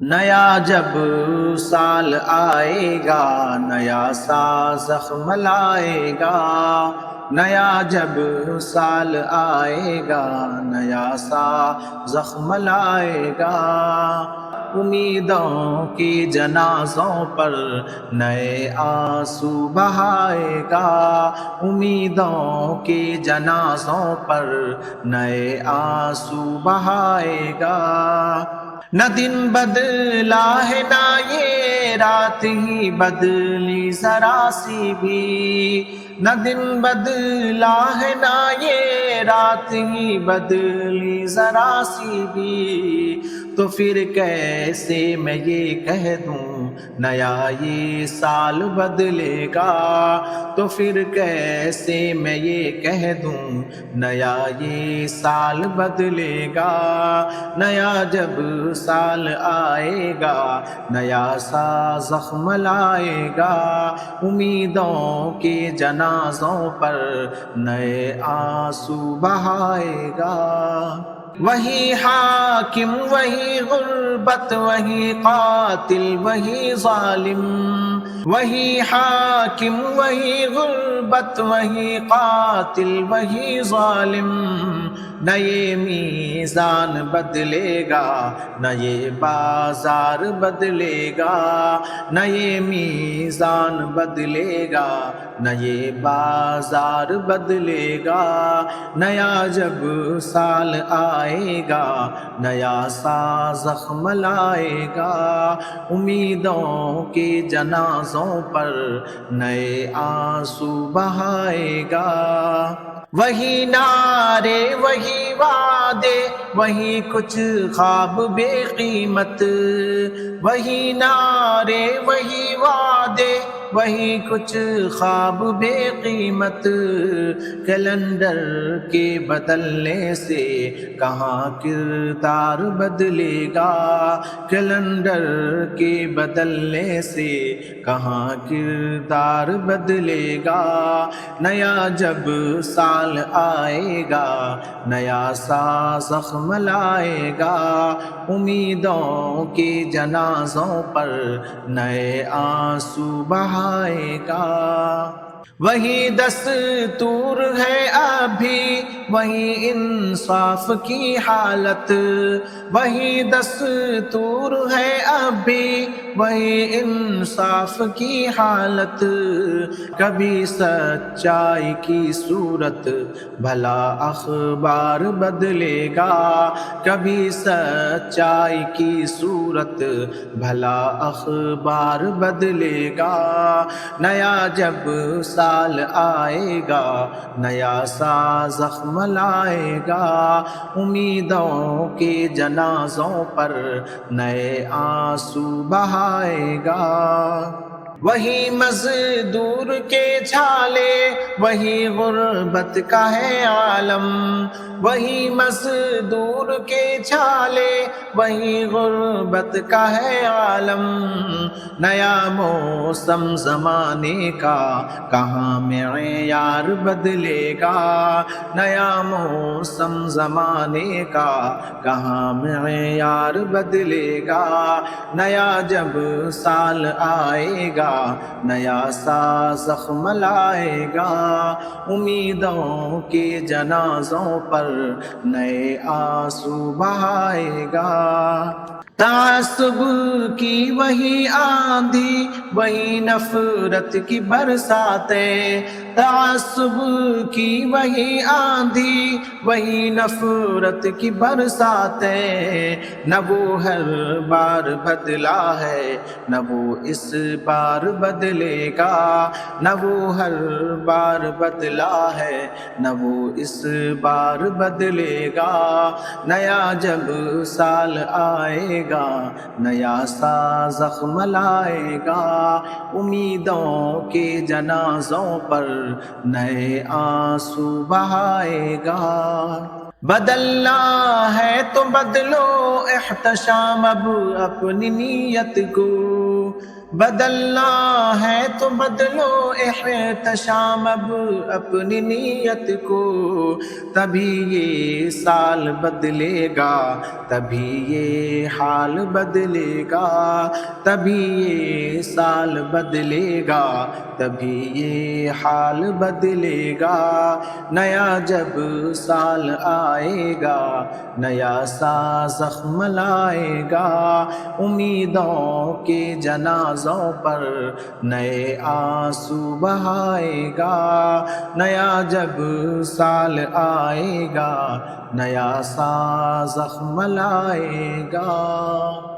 نیا جب سال آئے گا نیا سا زخم لائے گا، نیا جب سال آئے گا نیا سا زخم لائے گا، امیدوں کی جنازوں پر نئے آنسو بہائے گا، امیدوں کی جنازوں پر نئے آنسو بہائے گا، نہ دن بدلا ہے نہ یہ رات ہی بدلی ذرا سی بھی، نہ دن بدلا ہے نہ یہ رات ہی بدلی ذرا سی بھی، تو پھر کیسے میں یہ کہہ دوں نیا یہ سال بدلے گا، تو پھر کیسے میں یہ کہہ دوں نیا یہ سال بدلے گا، نیا جب سال آئے گا نیا سا زخم لائے گا، امیدوں کے جنازوں پر نئے آنسو بہائے گا، وہی حاکم وہی غربت وہی قاتل وہی ظالم، وہی حاکم وہی غربت وہی قاتل وہی ظالم، نہ یہ میزان بدلے گا نہ یہ بازار بدلے گا، نہ یہ میزان بدلے گا نہ یہ بازار بدلے گا، نیا جب سال آئے گا نیا سا زخم لائے گا، امیدوں کے جنازوں پر نئے آنسو بہائے گا، وہی نعرے وہی وعدے وہی کچھ خواب بے قیمت، وہی نعرے وہی وعدے وہی کچھ خواب بے قیمت، کیلنڈر کے بدلنے سے کہاں کردار بدلے گا، کیلنڈر کے بدلنے سے کہاں کردار بدلے گا، نیا جب سال آئے گا نیا سا زخم لائے گا، امیدوں کے جنازوں پر نئے آنسو بہائے گا، وہی دستور ہے ابھی وہی انصاف کی حالت، وہی دستور ہے ابھی وہی انصاف کی حالت، کبھی سچائی کی صورت بھلا اخبار بدلے گا، کبھی سچائی کی صورت بھلا اخبار بدلے گا، نیا جب سال آئے گا نیا سا زخم لائے گا، امیدوں کے جنازوں پر نئے آنسو بہائے گا، وہی مزدور کے جھالے وہی غربت کا ہے عالم، وہی مزدور کے جھالے وہی غربت کا ہے عالم، نیا موسم زمانے کا کہاں معیار بدلے گا، نیا موسم زمانے کا کہاں معیار بدلے گا، نیا جب سال آئے گا نیا سا زخم لائے گا، امیدوں کے جنازوں پر نئے آنسو بہائے گا، تعصب کی وہی آندھی وہی نفرت کی برساتیں، تعصب کی وہی آندھی وہی نفرت کی برساتیں، نہ وہ ہر بار بدلا ہے نہ وہ اس بار بدلے گا، نہ وہ ہر بار بدلا ہے نہ وہ اس بار بدلے گا، نیا جب سال آئے گا نیا سا زخم لائے گا، امیدوں کے جنازوں پر نئے آنسو بہائے گا، بدلنا ہے تو بدلو احتشام اب اپنی نیت کو، بدلنا ہے تو بدلو احتشام اب اپنی نیت کو، تبھی یہ سال بدلے گا، تبھی یہ حال بدلے گا، تبھی یہ سال بدلے گا، تبھی یہ حال بدلے گا۔ نیا جب سال آئے گا، نیا سا زخم لائے گا، امیدوں کے جنازوں پر نئے آنسو بہائے گا۔ نیا جب سال آئے گا، نیا سا زخم لائے گا۔